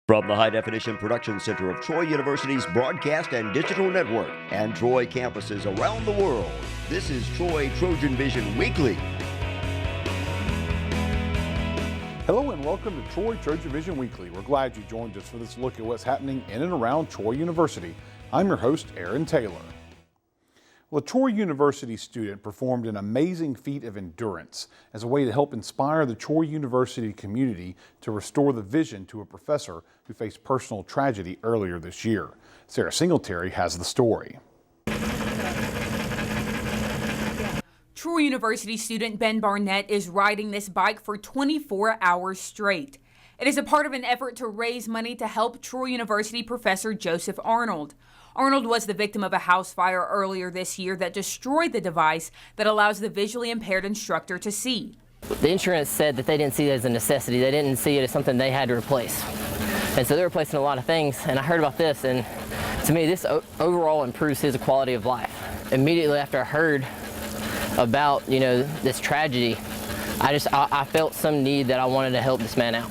From the High Definition Production Center of Troy University's Broadcast and Digital Network and Troy campuses around the world, this is Troy TrojanVision Weekly. Hello and welcome to Troy TrojanVision Weekly. We're glad you joined us for this look at what's happening in and around Troy University. I'm your host, Aaron Taylor. Well, a Troy University student performed an amazing feat of endurance as a way to help inspire the Troy University community to restore the vision to a professor who faced personal tragedy earlier this year. Sarah Singletary has the story. Troy University student Ben Barnett is riding this bike for 24 hours straight. It is a part of an effort to raise money to help Troy University professor Joseph Arnold. Arnold was the victim of a house fire earlier this year that destroyed the device that allows the visually impaired instructor to see. The insurance said that they didn't see it as a necessity. They didn't see it as something they had to replace. And so they're replacing a lot of things, and I heard about this, and to me this overall improves his quality of life. Immediately after I heard about, this tragedy, I felt some need that I wanted to help this man out.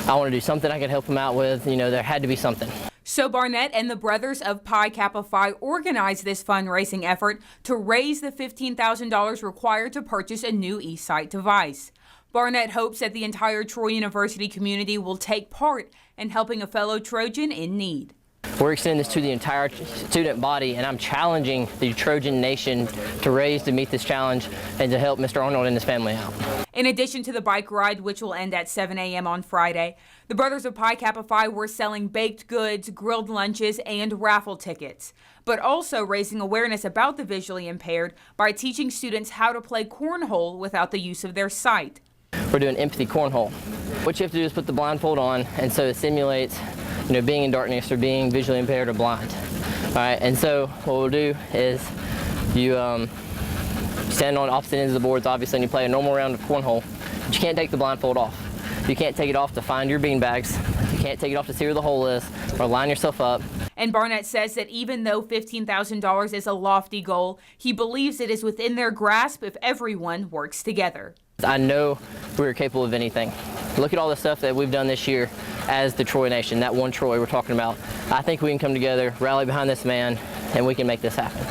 I wanted to do something I could help him out with. There had to be something. So Barnett and the Brothers of Pi Kappa Phi organized this fundraising effort to raise the $15,000 required to purchase a new eSight device. Barnett hopes that the entire Troy University community will take part in helping a fellow Trojan in need. We're extending this to the entire student body, and I'm challenging the Trojan Nation to raise to meet this challenge and to help Mr. Arnold and his family out. In addition to the bike ride, which will end at 7 a.m. on Friday, the Brothers of Pi Kappa Phi were selling baked goods, grilled lunches, and raffle tickets, but also raising awareness about the visually impaired by teaching students how to play cornhole without the use of their sight. We're doing empathy cornhole. What you have to do is put the blindfold on, and so it simulates being in darkness or being visually impaired or blind. All right, and so what we'll do is you stand on opposite ends of the boards, obviously, and you play a normal round of cornhole, but you can't take the blindfold off. You can't take it off to find your beanbags. You can't take it off to see where the hole is or line yourself up. And Barnett says that even though $15,000 is a lofty goal, he believes it is within their grasp if everyone works together. I know we're capable of anything. Look at all the stuff that we've done this year as the Troy Nation, that one Troy we're talking about. I think we can come together, rally behind this man, and we can make this happen.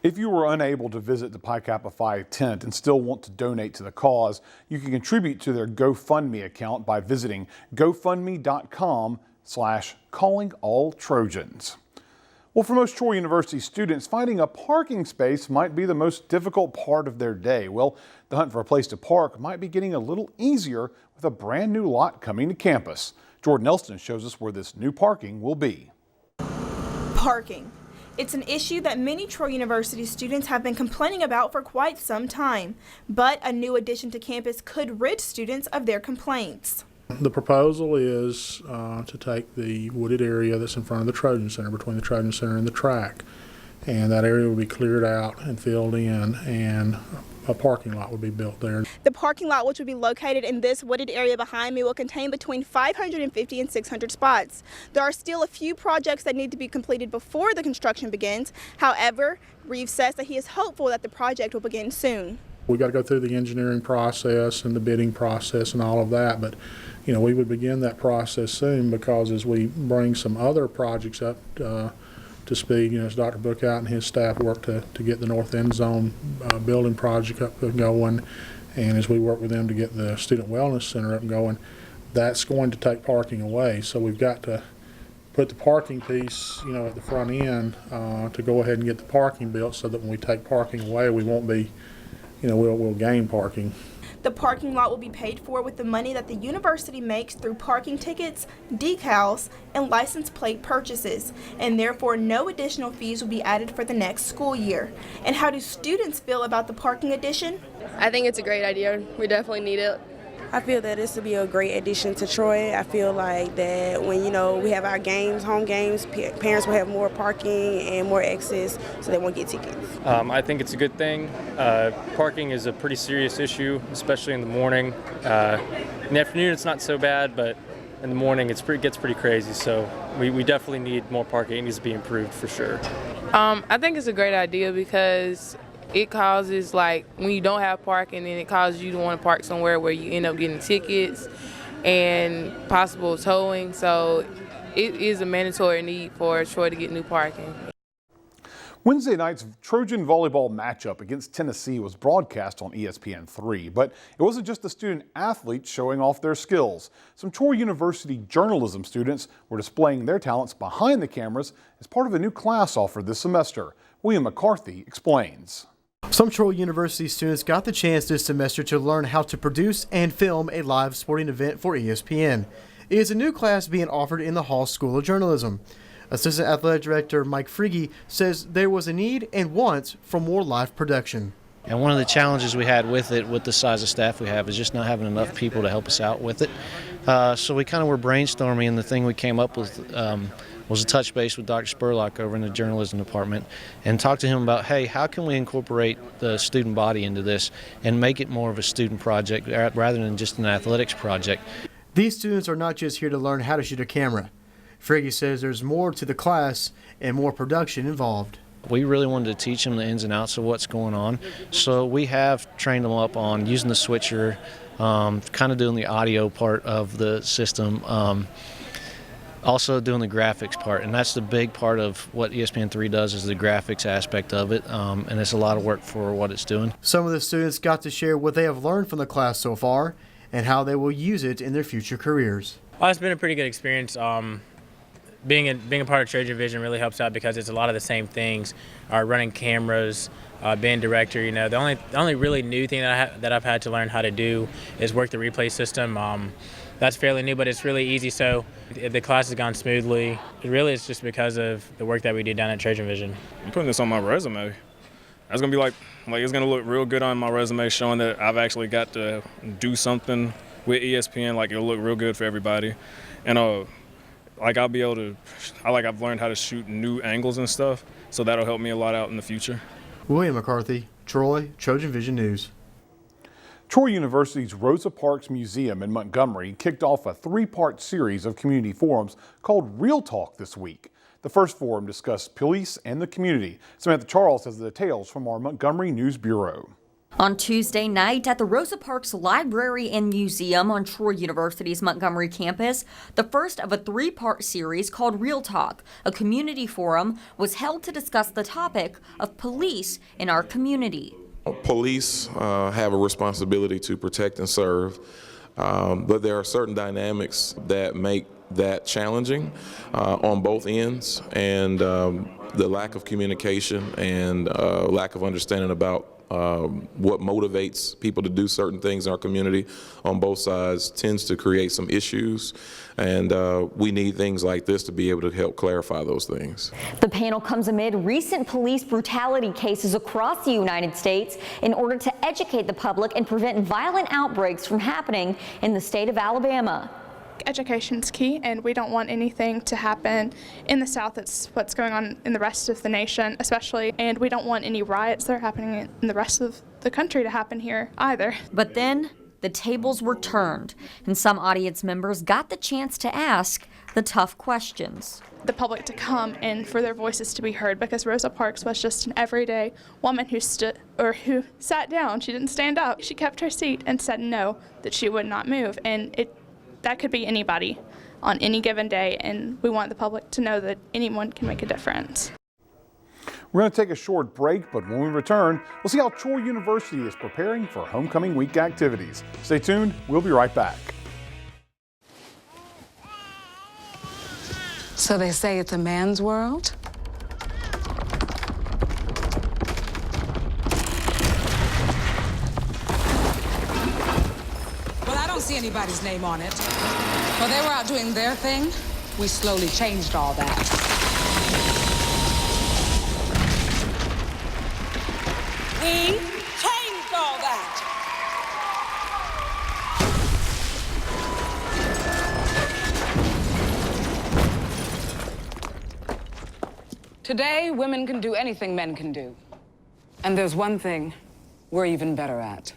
If you were unable to visit the Pi Kappa Phi tent and still want to donate to the cause, you can contribute to their GoFundMe account by visiting gofundme.com/callingalltrojans. Well, for most Troy University students, finding a parking space might be the most difficult part of their day. Well, the hunt for a place to park might be getting a little easier with a brand new lot coming to campus. Jordan Elston shows us where this new parking will be. Parking. It's an issue that many Troy University students have been complaining about for quite some time, but a new addition to campus could rid students of their complaints. The proposal is to take the wooded area that's in front of the Trojan Center, between the Trojan Center and the track, and that area will be cleared out and filled in, and a parking lot would be built there. The parking lot, which will be located in this wooded area behind me, will contain between 550 and 600 spots. There are still a few projects that need to be completed before the construction begins. However, Reeves says that he is hopeful that the project will begin soon. We got to go through the engineering process and the bidding process and all of that, but we would begin that process soon, because as we bring some other projects up to speed, as Dr. Bookout and his staff work to get the North End Zone building project up and going, and as we work with them to get the Student Wellness Center up and going, that's going to take parking away. So we've got to put the parking piece, at the front end to go ahead and get the parking built, so that when we take parking away, we won't be, we'll gain parking. The parking lot will be paid for with the money that the university makes through parking tickets, decals, and license plate purchases, and therefore no additional fees will be added for the next school year. And how do students feel about the parking addition? I think it's a great idea. We definitely need it. I feel that this will be a great addition to Troy. I feel like that when, we have our games, home games, parents will have more parking and more access, so they won't get tickets. I think it's a good thing. Parking is a pretty serious issue, especially in the morning. In the afternoon, it's not so bad, but in the morning, it gets pretty crazy. So we definitely need more parking. It needs to be improved for sure. I think it's a great idea because it causes, when you don't have parking, then it causes you to want to park somewhere where you end up getting tickets. and possible towing. So it is a mandatory need for Troy to get new parking. Wednesday night's Trojan volleyball matchup against Tennessee was broadcast on ESPN3, but it wasn't just the student athletes showing off their skills. Some Troy University journalism students were displaying their talents behind the cameras as part of a new class offered this semester. William McCarthy explains. Some Troy University students got the chance this semester to learn how to produce and film a live sporting event for ESPN. It is a new class being offered in the Hall School of Journalism. Assistant Athletic Director Mike Frigge says there was a need and want for more live production. And one of the challenges we had with it, with the size of staff we have, is just not having enough people to help us out with it. So we kind of were brainstorming, and the thing we came up with was a touch base with Dr. Spurlock over in the journalism department and talk to him about, hey, how can we incorporate the student body into this and make it more of a student project rather than just an athletics project. These students are not just here to learn how to shoot a camera. Frigge says there's more to the class and more production involved. We really wanted to teach them the ins and outs of what's going on, so we have trained them up on using the switcher, kind of doing the audio part of the system, also doing the graphics part, and that's the big part of what ESPN3 does is the graphics aspect of it, and it's a lot of work for what it's doing. Some of the students got to share what they have learned from the class so far and how they will use it in their future careers. Well, it's been a pretty good experience. Being a part of TrojanVision really helps out because it's a lot of the same things. Running cameras, being director. You know, the only really new thing that I've had to learn how to do is work the replay system. That's fairly new, but it's really easy. So the class has gone smoothly. It really is just because of the work that we do down at TrojanVision. I'm putting this on my resume. That's gonna be like it's gonna look real good on my resume, showing that I've actually got to do something with ESPN. Like it'll look real good for everybody, and I'll be able to, I've learned how to shoot new angles and stuff, so that'll help me a lot out in the future. William McCarthy, Troy, TrojanVision News. Troy University's Rosa Parks Museum in Montgomery kicked off a three-part series of community forums called Real Talk this week. The first forum discussed police and the community. Samantha Charles has the details from our Montgomery News Bureau. On Tuesday night at the Rosa Parks Library and Museum on Troy University's Montgomery campus, the first of a three-part series called Real Talk, a community forum, was held to discuss the topic of police in our community. Police have a responsibility to protect and serve, but there are certain dynamics that make that challenging on both ends, and the lack of communication and lack of understanding about what motivates people to do certain things in our community on both sides tends to create some issues, and we need things like this to be able to help clarify those things. The panel comes amid recent police brutality cases across the United States in order to educate the public and prevent violent outbreaks from happening in the state of Alabama. Education's key, and we don't want anything to happen in the South. That's what's going on in the rest of the nation, especially, and we don't want any riots that are happening in the rest of the country to happen here either. But then the tables were turned, and some audience members got the chance to ask the tough questions. The public to come and for their voices to be heard, because Rosa Parks was just an everyday woman who who sat down. She didn't stand up. She kept her seat and said no, that she would not move, and that could be anybody on any given day, and we want the public to know that anyone can make a difference. We're going to take a short break, but when we return, we'll see how Troy University is preparing for homecoming week activities. Stay tuned, we'll be right back. So they say it's a man's world? See anybody's name on it. While they were out doing their thing, we slowly changed all that. We changed all that. Today, women can do anything men can do. And there's one thing we're even better at.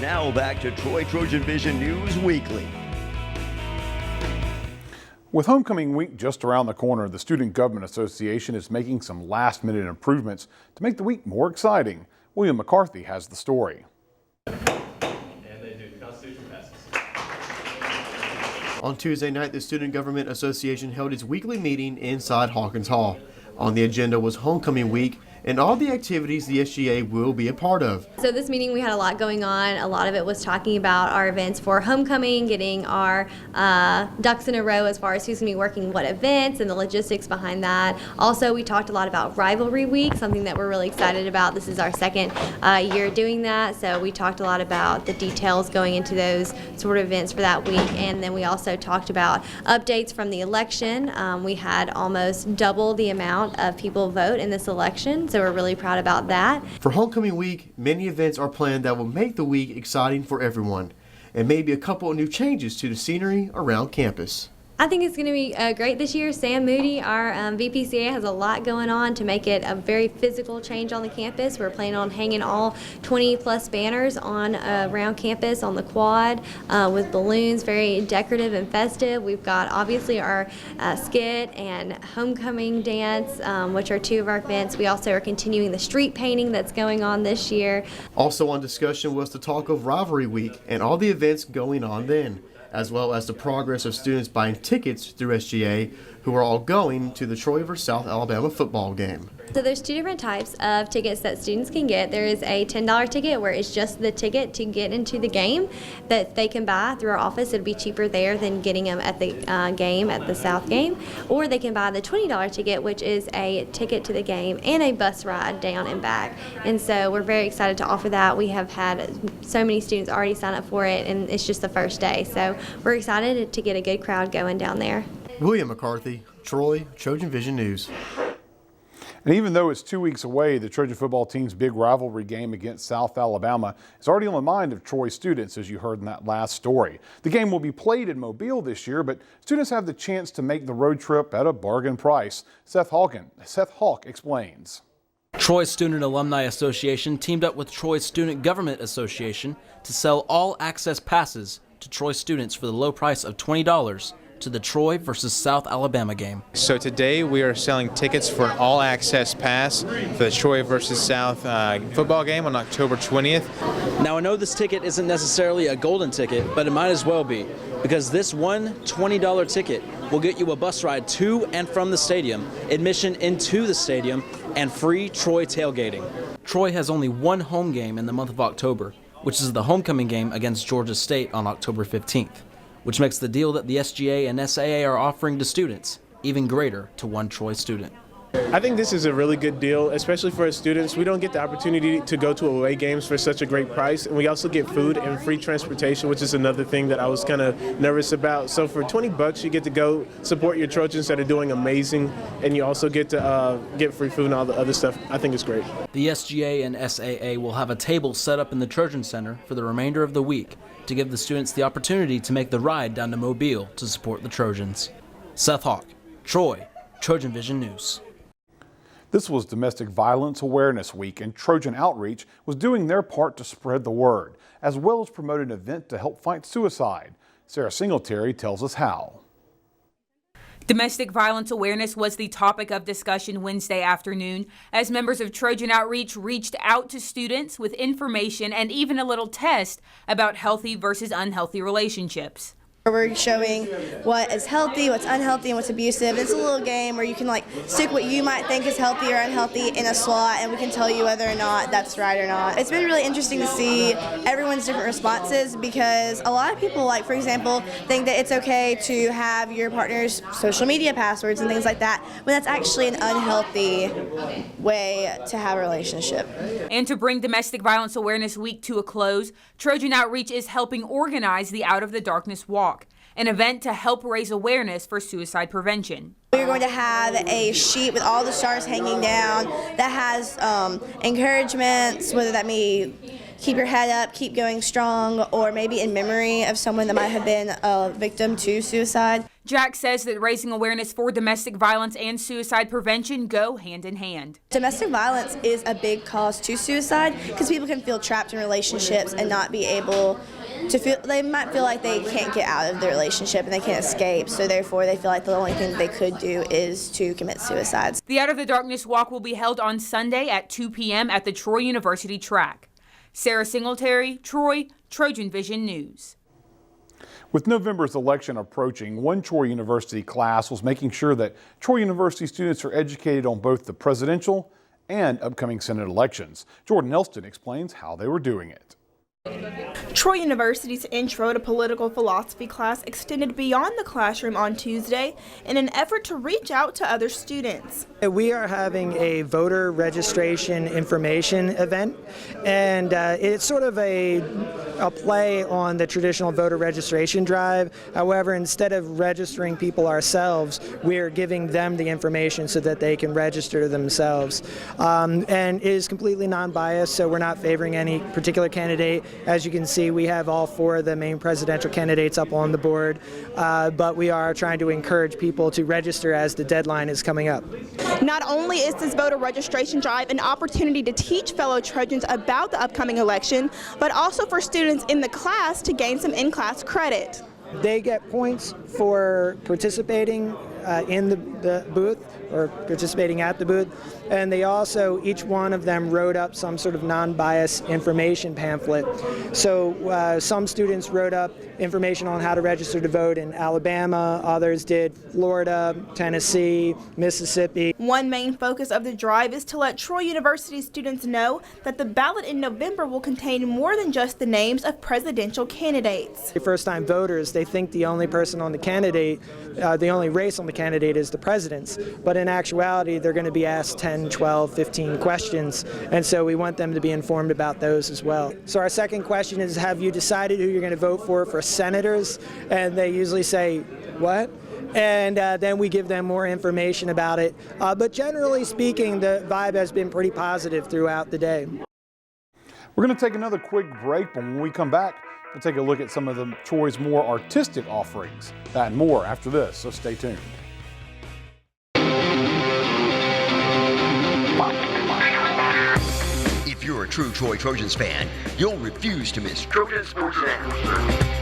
Now back to Troy Trojan Vision News Weekly. With homecoming week just around the corner, the Student Government Association is making some last-minute improvements to make the week more exciting. William McCarthy has the story. On Tuesday night, the Student Government Association held its weekly meeting inside Hawkins Hall. On the agenda was homecoming week and all the activities the SGA will be a part of. So this meeting we had a lot going on. A lot of it was talking about our events for homecoming, getting our ducks in a row as far as who's going to be working what events and the logistics behind that. Also, we talked a lot about Rivalry Week, something that we're really excited about. This is our second year doing that, so we talked a lot about the details going into those sort of events for that week. And then we also talked about updates from the election. We had almost double the amount of people vote in this election, so we're really proud about that. For homecoming week, many events are planned that will make the week exciting for everyone, and maybe a couple of new changes to the scenery around campus. I think it's going to be great this year. Sam Moody, our VPCA, has a lot going on to make it a very physical change on the campus. We're planning on hanging all 20-plus banners on around campus on the quad with balloons, very decorative and festive. We've got obviously our skit and homecoming dance, which are two of our events. We also are continuing the street painting that's going on this year. Also on discussion was the talk of Rivalry Week and all the events going on then, as well as the progress of students buying tickets through SGA who are all going to the Troy vs. South Alabama football game. So there's two different types of tickets that students can get. There is a $10 ticket where it's just the ticket to get into the game that they can buy through our office. It'll be cheaper there than getting them at the game, at the South game. Or they can buy the $20 ticket, which is a ticket to the game and a bus ride down and back. And so we're very excited to offer that. We have had so many students already sign up for it, and it's just the first day. So we're excited to get a good crowd going down there. William McCarthy, Troy, Trojan Vision News. And even though it's 2 weeks away, the Trojan football team's big rivalry game against South Alabama is already on the mind of Troy students, as you heard in that last story. The game will be played in Mobile this year, but students have the chance to make the road trip at a bargain price. Seth Hawk explains. Troy Student Alumni Association teamed up with Troy Student Government Association to sell all access passes to Troy students for the low price of $20 to the Troy versus South Alabama game. So today we are selling tickets for an all-access pass for the Troy versus South football game on October 20th. Now I know this ticket isn't necessarily a golden ticket, but it might as well be, because this one $20 ticket will get you a bus ride to and from the stadium, admission into the stadium, and free Troy tailgating. Troy has only one home game in the month of October, which is the homecoming game against Georgia State on October 15th. Which makes the deal that the SGA and SAA are offering to students even greater to one Troy student. I think this is a really good deal, especially for students. We don't get the opportunity to go to away games for such a great price, and we also get food and free transportation, which is another thing that I was kind of nervous about. So for $20, you get to go support your Trojans that are doing amazing, and you also get to get free food and all the other stuff. I think it's great. The SGA and SAA will have a table set up in the Trojan Center for the remainder of the week to give the students the opportunity to make the ride down to Mobile to support the Trojans. Seth Hawk, Troy, Trojan Vision News. This was Domestic Violence Awareness Week, and Trojan Outreach was doing their part to spread the word, as well as promote an event to help fight suicide. Sarah Singletary tells us how. Domestic violence awareness was the topic of discussion Wednesday afternoon as members of Trojan Outreach reached out to students with information and even a little test about healthy versus unhealthy relationships. We're showing what is healthy, what's unhealthy, and what's abusive. It's a little game where you can stick what you might think is healthy or unhealthy in a slot, and we can tell you whether or not that's right or not. It's been really interesting to see everyone's different responses, because a lot of people, for example, think that it's okay to have your partner's social media passwords and things like that, when that's actually an unhealthy way to have a relationship. And to bring Domestic Violence Awareness Week to a close, Trojan Outreach is helping organize the Out of the Darkness Walk, an event to help raise awareness for suicide prevention. We're going to have a sheet with all the stars hanging down that has encouragements, whether that be keep your head up, keep going strong, or maybe in memory of someone that might have been a victim to suicide. Jack says that raising awareness for domestic violence and suicide prevention go hand in hand. Domestic violence is a big cause to suicide because people can feel trapped in relationships and not be able to feel, they might feel like they can't get out of the relationship and they can't escape, so therefore they feel like the only thing they could do is to commit suicide. The Out of the Darkness Walk will be held on Sunday at 2 p.m. at the Troy University track. Sarah Singletary, Troy, Trojan Vision News. With November's election approaching, one Troy University class was making sure that Troy University students are educated on both the presidential and upcoming Senate elections. Jordan Elston explains how they were doing it. Troy University's Intro to Political Philosophy class extended beyond the classroom on Tuesday in an effort to reach out to other students. We are having a voter registration information event, and it's sort of a play on the traditional voter registration drive. However, instead of registering people ourselves, we're giving them the information so that they can register themselves. And it is completely non-biased, so we're not favoring any particular candidate. As you can see, we have all four of the main presidential candidates up on the board, but we are trying to encourage people to register as the deadline is coming up. Not only is this voter registration drive an opportunity to teach fellow Trojans about the upcoming election, but also for students in the class to gain some in-class credit. They get points for participating in the booth or participating at the booth, and they also, each one of them wrote up some sort of non-biased information pamphlet. So some students wrote up information on how to register to vote in Alabama, others did Florida, Tennessee, Mississippi. One main focus of the drive is to let Troy University students know that the ballot in November will contain more than just the names of presidential candidates. First-time voters, they think the only person on the candidate, the only race on the candidate is the president's, but in actuality they're going to be asked 10, 12, 15 questions, and so we want them to be informed about those as well. So our second question is, have you decided who you're going to vote for senators? And they usually say, what? And then we give them more information about it. But generally speaking, the vibe has been pretty positive throughout the day. We're going to take another quick break, but when we come back, we'll take a look at some of the Troy's more artistic offerings. That and more after this, so stay tuned. If you're a true Troy Trojans fan, you'll refuse to miss Trojan Sports Net.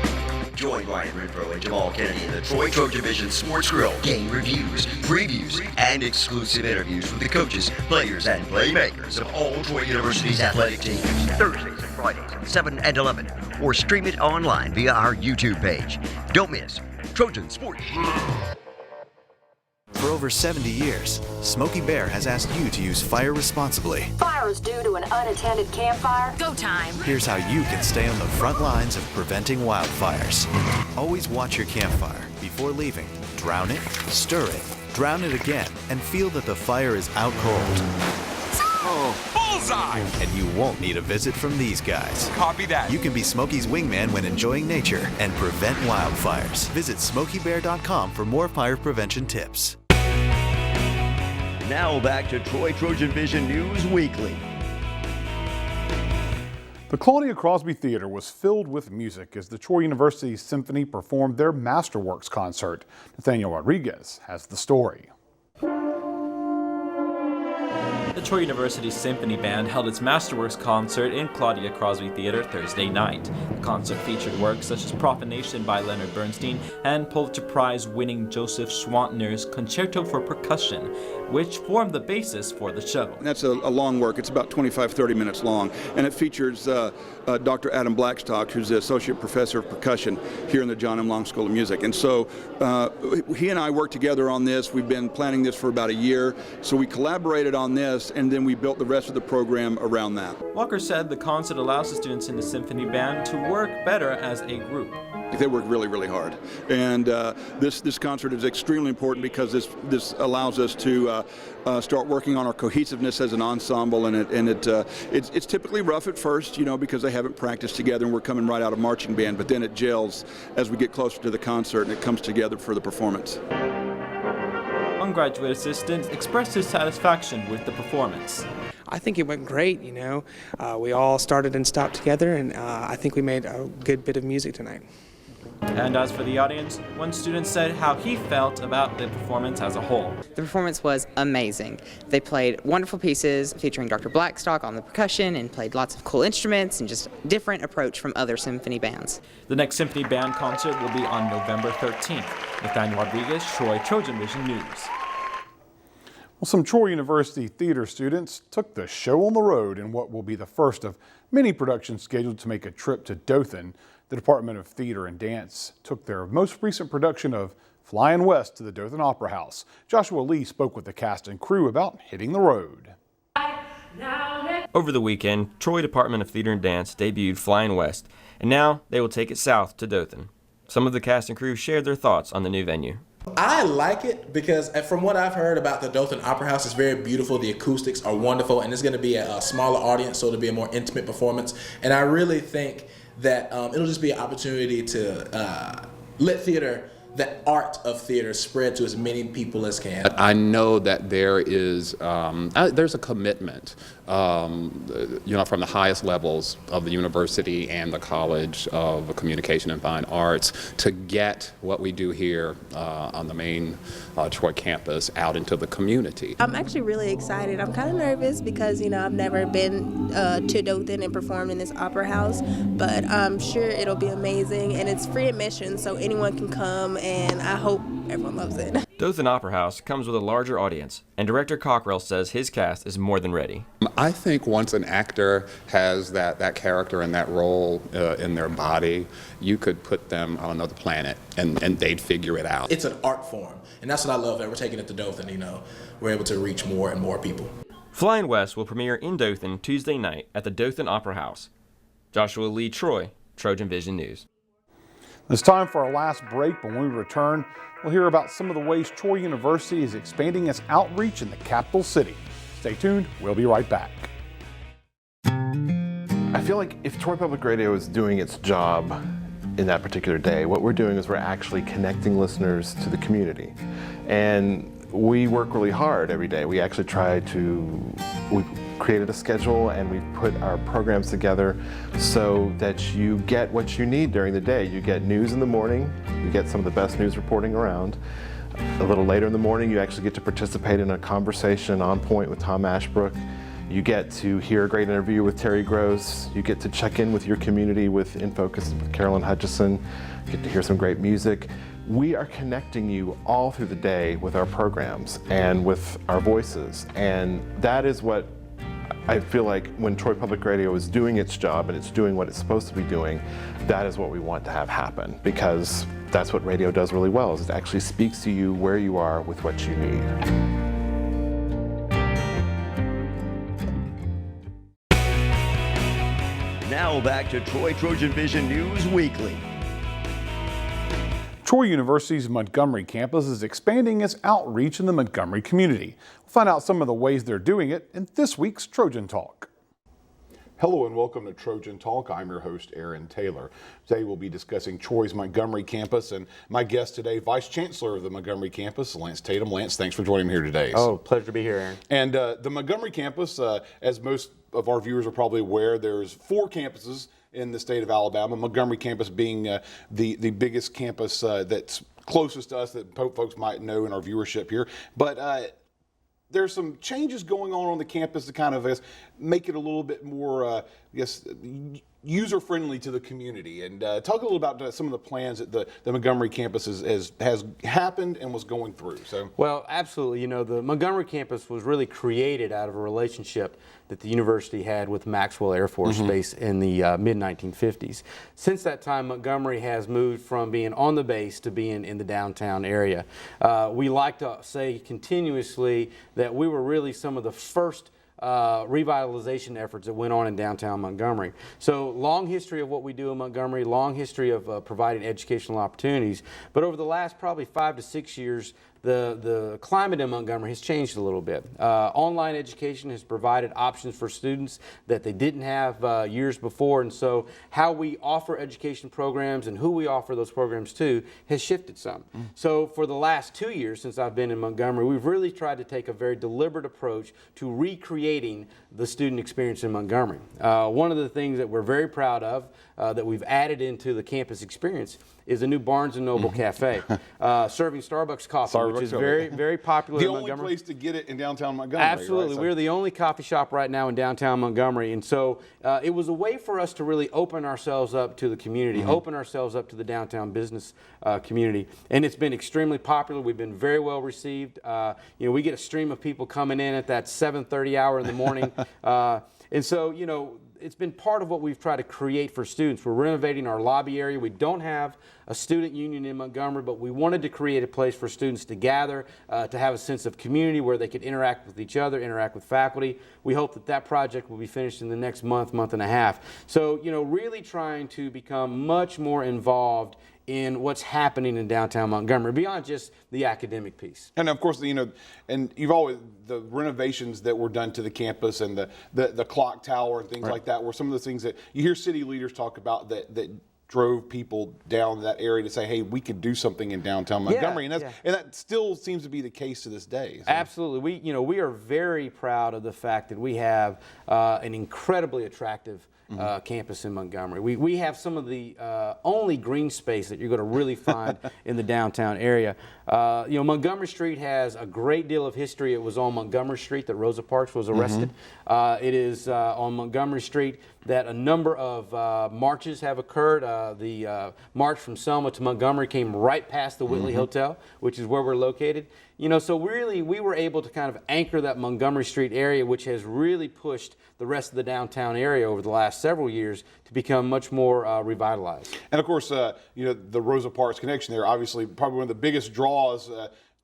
Join Ryan Renfro and Jamal Kennedy in the Troy TrojanVision Sports Grill. Game reviews, previews, and exclusive interviews with the coaches, players, and playmakers of all Troy University's athletic teams. Thursdays and Fridays at 7 and 11. Or stream it online via our YouTube page. Don't miss Trojan Sports. For over 70 years, Smokey Bear has asked you to use fire responsibly. Fire is due to an unattended campfire. Go time. Here's how you can stay on the front lines of preventing wildfires. Always watch your campfire. Before leaving, drown it, stir it, drown it again, and feel that the fire is out cold. Oh, bullseye! And you won't need a visit from these guys. Copy that. You can be Smokey's wingman when enjoying nature and prevent wildfires. Visit SmokeyBear.com for more fire prevention tips. Now back to Troy Trojan Vision News Weekly. The Claudia Crosby Theater was filled with music as the Troy University Symphony performed their Masterworks concert. Nathaniel Rodriguez has the story. The Troy University Symphony Band held its Masterworks concert in Claudia Crosby Theater Thursday night. The concert featured works such as Profanation by Leonard Bernstein and Pulitzer Prize-winning Joseph Schwantner's Concerto for Percussion, which formed the basis for the show. That's a long work. It's about 25-30 minutes long, and it features Dr. Adam Blackstock, who's the Associate Professor of Percussion here in the John M. Long School of Music. And so he and I worked together on this. We've been planning this for about a year, so we collaborated on this, and then we built the rest of the program around that. Walker said the concert allows the students in the symphony band to work better as a group. They work really, really hard, and this concert is extremely important because this allows us to start working on our cohesiveness as an ensemble, and it's typically rough at first, because they haven't practiced together, and we're coming right out of marching band, but then it gels as we get closer to the concert, and it comes together for the performance. One graduate assistant expressed his satisfaction with the performance. I think it went great, you know. We all started and stopped together, and I think we made a good bit of music tonight. And as for the audience, one student said how he felt about the performance as a whole. The performance was amazing. They played wonderful pieces featuring Dr. Blackstock on the percussion and played lots of cool instruments and just a different approach from other symphony bands. The next symphony band concert will be on November 13th. Nathaniel Rodriguez, Troy, TrojanVision News. Well, some Troy University theater students took the show on the road in what will be the first of many productions scheduled to make a trip to Dothan. The Department of Theater and Dance took their most recent production of Flying West to the Dothan Opera House. Joshua Lee spoke with the cast and crew about hitting the road. Over the weekend, Troy Department of Theater and Dance debuted Flying West, and now they will take it south to Dothan. Some of the cast and crew shared their thoughts on the new venue. I like it because from what I've heard about the Dothan Opera House, it's very beautiful. The acoustics are wonderful, and it's going to be a smaller audience, so it'll be a more intimate performance. And I really think that it'll just be an opportunity to let theater, the art of theater, spread to as many people as can. I know that there is there's a commitment, you know, from the highest levels of the university and the College of Communication and Fine Arts to get what we do here on the main Troy campus out into the community. I'm actually really excited. I'm kind of nervous because, you know, I've never been to Dothan and performed in this opera house, but I'm sure it'll be amazing, and it's free admission, so anyone can come, and I hope everyone loves it. Dothan Opera House comes with a larger audience, and Director Cockrell says his cast is more than ready. I think once an actor has that character and that role in their body, you could put them on another planet and they'd figure it out. It's an art form, and that's what I love that we're taking it to Dothan. You know, we're able to reach more and more people. Flying West will premiere in Dothan Tuesday night at the Dothan Opera House. Joshua Lee, Troy, TrojanVision News. It's time for our last break, but when we return, we'll hear about some of the ways Troy University is expanding its outreach in the capital city. Stay tuned, we'll be right back. I feel like if Troy Public Radio is doing its job in that particular day, what we're doing is we're actually connecting listeners to the community. And we work really hard every day. We actually we've created a schedule and we've put our programs together so that you get what you need during the day. You get news in the morning, you get some of the best news reporting around. A little later in the morning, you actually get to participate in a conversation on point with Tom Ashbrook. You get to hear a great interview with Terry Gross. You get to check in with your community with In Focus with Carolyn Hutchison. You get to hear some great music. We are connecting you all through the day with our programs and with our voices. And that is what I feel like when Troy Public Radio is doing its job and it's doing what it's supposed to be doing, that is what we want to have happen, because that's what radio does really well, is it actually speaks to you where you are with what you need. Now back to Troy TrojanVision News Weekly. Troy University's Montgomery campus is expanding its outreach in the Montgomery community. We'll find out some of the ways they're doing it in this week's Trojan Talk. Hello and welcome to Trojan Talk. I'm your host, Aaron Taylor. Today we'll be discussing Troy's Montgomery campus, and my guest today, Vice Chancellor of the Montgomery campus, Lance Tatum. Lance, thanks for joining me here today. Oh, pleasure to be here, Aaron. And the Montgomery campus, as most of our viewers are probably aware, there's 4 campuses in the state of Alabama, Montgomery campus being the biggest campus that's closest to us that folks might know in our viewership here. But there's some changes going on the campus to kind of make it a little bit more, user-friendly to the community. And talk a little about some of the plans that the Montgomery campus has happened and was going through. So, well, absolutely. You know, the Montgomery campus was really created out of a relationship that the university had with Maxwell Air Force Base in the mid-1950s. Since that time, Montgomery has moved from being on the base to being in the downtown area. We like to say continuously that we were really some of the first revitalization efforts that went on in downtown Montgomery. So long history of what we do in Montgomery, long history of providing educational opportunities, but over the last probably 5 to 6 years, the climate in Montgomery has changed a little bit. Online education has provided options for students that they didn't have years before, and so how we offer education programs and who we offer those programs to has shifted some. So for the last 2 years since I've been in Montgomery, we've really tried to take a very deliberate approach to recreate creating the student experience in Montgomery. One of the things that we're very proud of that we've added into the campus experience is a new Barnes & Noble Cafe, serving Starbucks coffee, which is very, very popular in Montgomery. The only place to get it in downtown Montgomery. Absolutely. Right? So we're the only coffee shop right now in downtown Montgomery. And so it was a way for us to really open ourselves up to the community, open ourselves up to the downtown business community. And it's been extremely popular. We've been very well received. We get a stream of people coming in at that 7:30 hour in the morning. And so, it's been part of what we've tried to create for students. We're renovating our lobby area. We don't have a student union in Montgomery, but we wanted to create a place for students to gather, to have a sense of community where they could interact with each other, interact with faculty. We hope that that project will be finished in the next month, month and a half. So, really trying to become much more involved in what's happening in downtown Montgomery, beyond just the academic piece. And of course, and you've always, the renovations that were done to the campus and the clock tower and things like that were some of the things that you hear city leaders talk about that drove people down that area to say, hey, we could do something in downtown Montgomery. And that still seems to be the case to this day. So. Absolutely. We are very proud of the fact that we have an incredibly attractive campus in Montgomery. We have some of the only green space that you're going to really find in the downtown area. Montgomery Street has a great deal of history. It was on Montgomery Street that Rosa Parks was arrested. It is on Montgomery Street that a number of marches have occurred. The march from Selma to Montgomery came right past the Whitley Hotel, which is where we're located. So really we were able to kind of anchor that Montgomery Street area, which has really pushed the rest of the downtown area over the last several years to become much more revitalized. And of course, the Rosa Parks connection there, obviously probably one of the biggest draws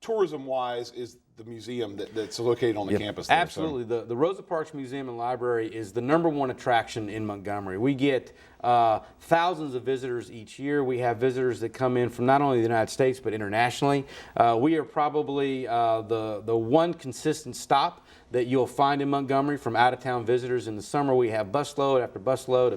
tourism-wise is the museum that's located on the campus there. Absolutely. So. The Rosa Parks Museum and Library is the #1 attraction in Montgomery. We get thousands of visitors each year. We have visitors that come in from not only the United States but internationally. We are probably the one consistent stop that you'll find in Montgomery from out-of-town visitors. In the summer, we have busload after busload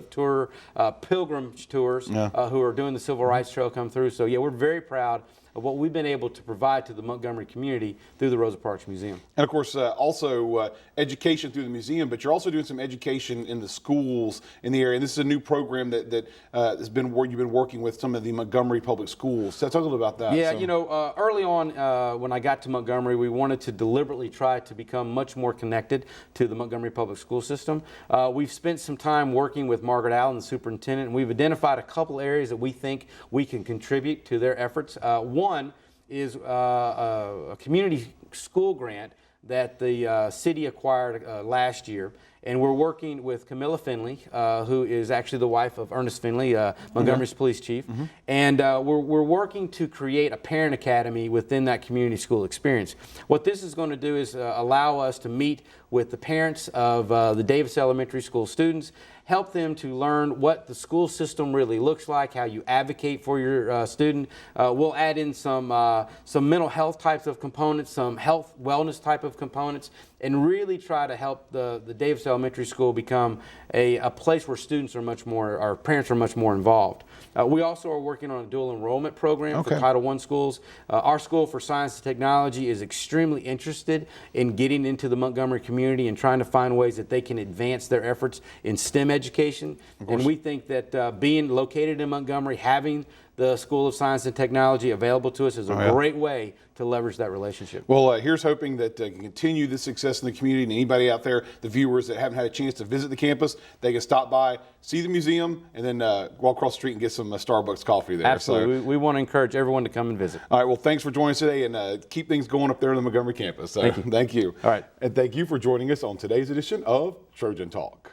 of pilgrimage tours who are doing the Civil Rights Trail come through. So yeah, we're very proud of what we've been able to provide to the Montgomery community through the Rosa Parks Museum. And of course, also education through the museum, but you're also doing some education in the schools in the area. And this is a new program that has been where you've been working with some of the Montgomery public schools. So talk a little about that. Yeah, early on when I got to Montgomery, we wanted to deliberately try to become much more connected to the Montgomery public school system. We've spent some time working with Margaret Allen, the superintendent, and we've identified a couple areas that we think we can contribute to their efforts. One is a community school grant that the city acquired last year. And we're working with Camilla Finley, who is actually the wife of Ernest Finley, Montgomery's police chief. And we're working to create a parent academy within that community school experience. What this is going to do is allow us to meet with the parents of the Davis Elementary School students, help them to learn what the school system really looks like, how you advocate for your student. We'll add in some mental health types of components, some health wellness type of components, and really try to help the Davis Elementary School become a place where students are much more, our parents are much more involved. We also are working on a dual enrollment program for Title I schools. Our School for Science and Technology is extremely interested in getting into the Montgomery community and trying to find ways that they can advance their efforts in STEM education. And we think that being located in Montgomery, having the School of Science and Technology available to us is a great way to leverage that relationship. Well, here's hoping that can continue the success in the community, and anybody out there, the viewers that haven't had a chance to visit the campus, they can stop by, see the museum, and then walk across the street and get some Starbucks coffee there. Absolutely. We want to encourage everyone to come and visit. All right. Well, thanks for joining us today, and keep things going up there in the Montgomery campus. Thank you. Thank you. All right. And thank you for joining us on today's edition of Trojan Talk.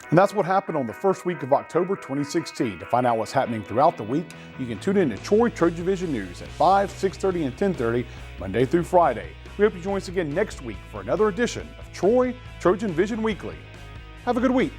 And that's what happened on the first week of October 2016. To find out what's happening throughout the week, you can tune in to Troy TrojanVision News at 5, 6:30, and 10:30, Monday through Friday. We hope you join us again next week for another edition of Troy TrojanVision Weekly. Have a good week.